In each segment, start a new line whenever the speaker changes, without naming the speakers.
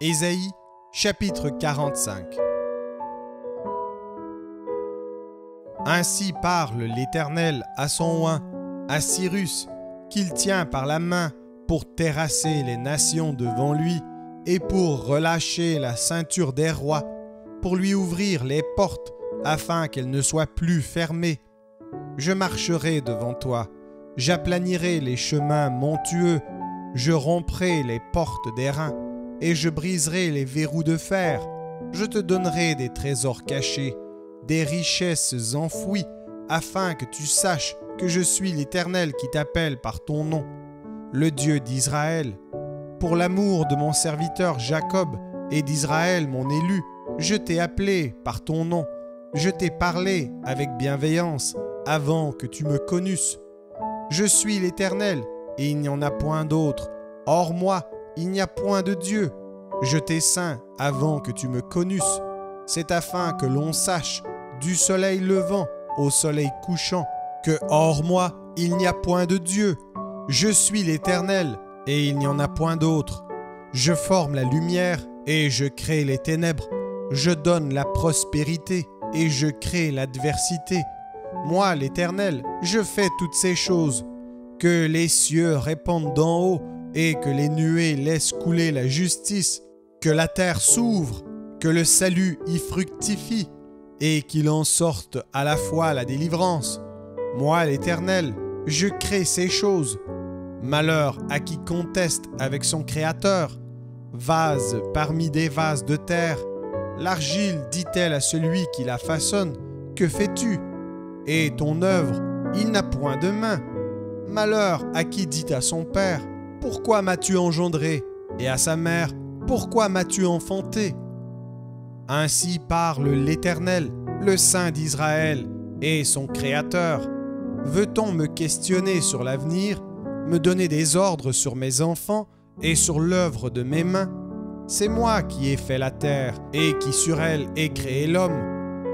Ésaïe, chapitre 45. Ainsi parle l'Éternel à son oint, à Cyrus, qu'il tient par la main pour terrasser les nations devant lui et pour relâcher la ceinture des rois, pour lui ouvrir les portes afin qu'elles ne soient plus fermées. Je marcherai devant toi, j'aplanirai les chemins montueux, je romprai les portes d'airain et je briserai les verrous de fer. Je te donnerai des trésors cachés, des richesses enfouies, afin que tu saches que je suis l'Éternel qui t'appelle par ton nom, le Dieu d'Israël. Pour l'amour de mon serviteur Jacob et d'Israël mon élu, je t'ai appelé par ton nom. Je t'ai parlé avec bienveillance avant que tu me connusses. Je suis l'Éternel et il n'y en a point d'autre. Hors moi, il n'y a point de Dieu. Je t'ai ceint avant que tu me connusses. C'est afin que l'on sache, du soleil levant au soleil couchant, que hors moi, il n'y a point de Dieu. Je suis l'Éternel et il n'y en a point d'autre. Je forme la lumière et je crée les ténèbres. Je donne la prospérité et je crée l'adversité. Moi, l'Éternel, je fais toutes ces choses. Que les cieux répandent d'en haut et que les nuées laissent couler la justice. Que la terre s'ouvre, que le salut y fructifie et qu'il en sorte à la fois la délivrance. Moi, l'Éternel, je crée ces choses. Malheur à qui conteste avec son Créateur. Vase parmi des vases de terre. L'argile dit-elle à celui qui la façonne, « Que fais-tu » Et ton œuvre, il n'a point de main. Malheur à qui dit à son père, « Pourquoi m'as-tu engendré » et à sa mère, « Pourquoi m'as-tu enfanté » Ainsi parle l'Éternel, le Saint d'Israël et son Créateur. Veut-on me questionner sur l'avenir, me donner des ordres sur mes enfants et sur l'œuvre de mes mains? C'est moi qui ai fait la terre et qui sur elle ai créé l'homme.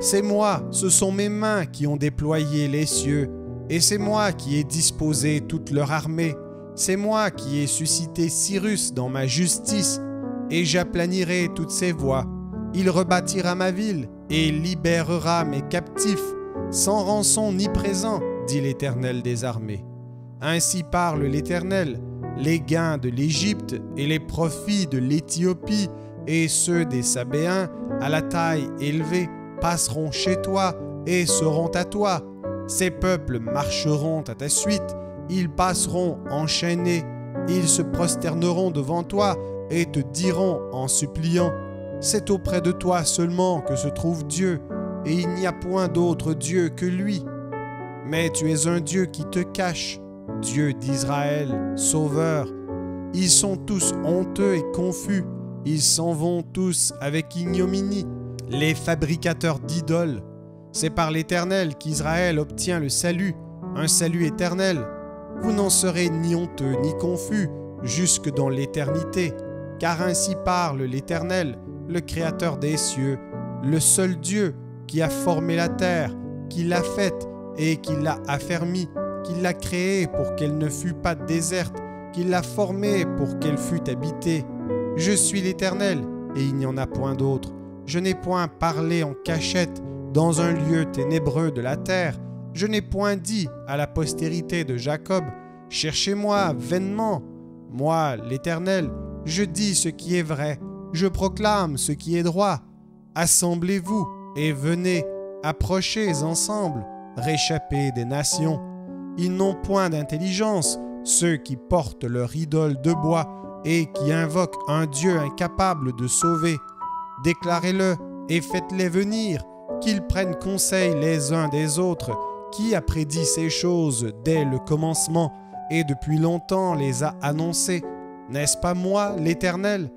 C'est moi, ce sont mes mains qui ont déployé les cieux, et c'est moi qui ai disposé toute leur armée. C'est moi qui ai suscité Cyrus dans ma justice, et j'aplanirai toutes ses voies. Il rebâtira ma ville et libérera mes captifs, sans rançon ni présent, dit l'Éternel des armées. Ainsi parle l'Éternel, les gains de l'Égypte et les profits de l'Éthiopie et ceux des Sabéens à la taille élevée passeront chez toi et seront à toi. Ces peuples marcheront à ta suite, ils passeront enchaînés, ils se prosterneront devant toi et te diront en suppliant, « C'est auprès de toi seulement que se trouve Dieu, et il n'y a point d'autre Dieu que lui. » Mais tu es un Dieu qui te cache, Dieu d'Israël, Sauveur. Ils sont tous honteux et confus, ils s'en vont tous avec ignominie, les fabricateurs d'idoles. C'est par l'Éternel qu'Israël obtient le salut, un salut éternel. Vous n'en serez ni honteux ni confus jusque dans l'éternité, car ainsi parle l'Éternel, le Créateur des cieux, le seul Dieu qui a formé la terre, qui l'a faite et qui l'a affermie, qui l'a créée pour qu'elle ne fût pas déserte, qui l'a formée pour qu'elle fût habitée. Je suis l'Éternel, et il n'y en a point d'autre. Je n'ai point parlé en cachette dans un lieu ténébreux de la terre. Je n'ai point dit à la postérité de Jacob, « Cherchez-moi vainement. » Moi, l'Éternel, je dis ce qui est vrai, je proclame ce qui est droit. Assemblez-vous et venez, approchez ensemble, réchappez des nations. Ils n'ont point d'intelligence, ceux qui portent leur idole de bois et qui invoquent un Dieu incapable de sauver. Déclarez-le et faites-les venir, qu'ils prennent conseil les uns des autres. Qui a prédit ces choses dès le commencement et depuis longtemps les a annoncées? N'est-ce pas moi, l'Éternel?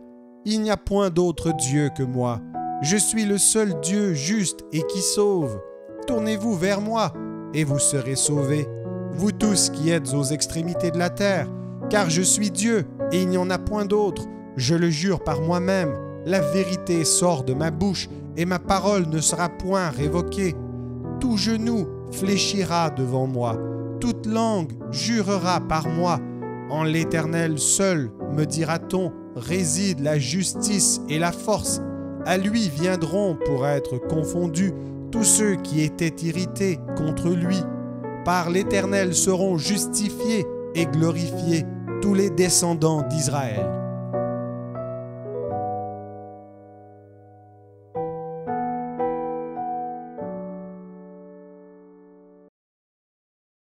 Il n'y a point d'autre Dieu que moi. Je suis le seul Dieu juste et qui sauve. Tournez-vous vers moi et vous serez sauvés, vous tous qui êtes aux extrémités de la terre, car je suis Dieu et il n'y en a point d'autre. Je le jure par moi-même, la vérité sort de ma bouche et ma parole ne sera point révoquée. Tout genou fléchira devant moi, toute langue jurera par moi. En l'Éternel seul, me dira-t-on, réside la justice et la force. À lui viendront pour être confondus tous ceux qui étaient irrités contre lui. Par l'Éternel seront justifiés et glorifiés tous les descendants d'Israël.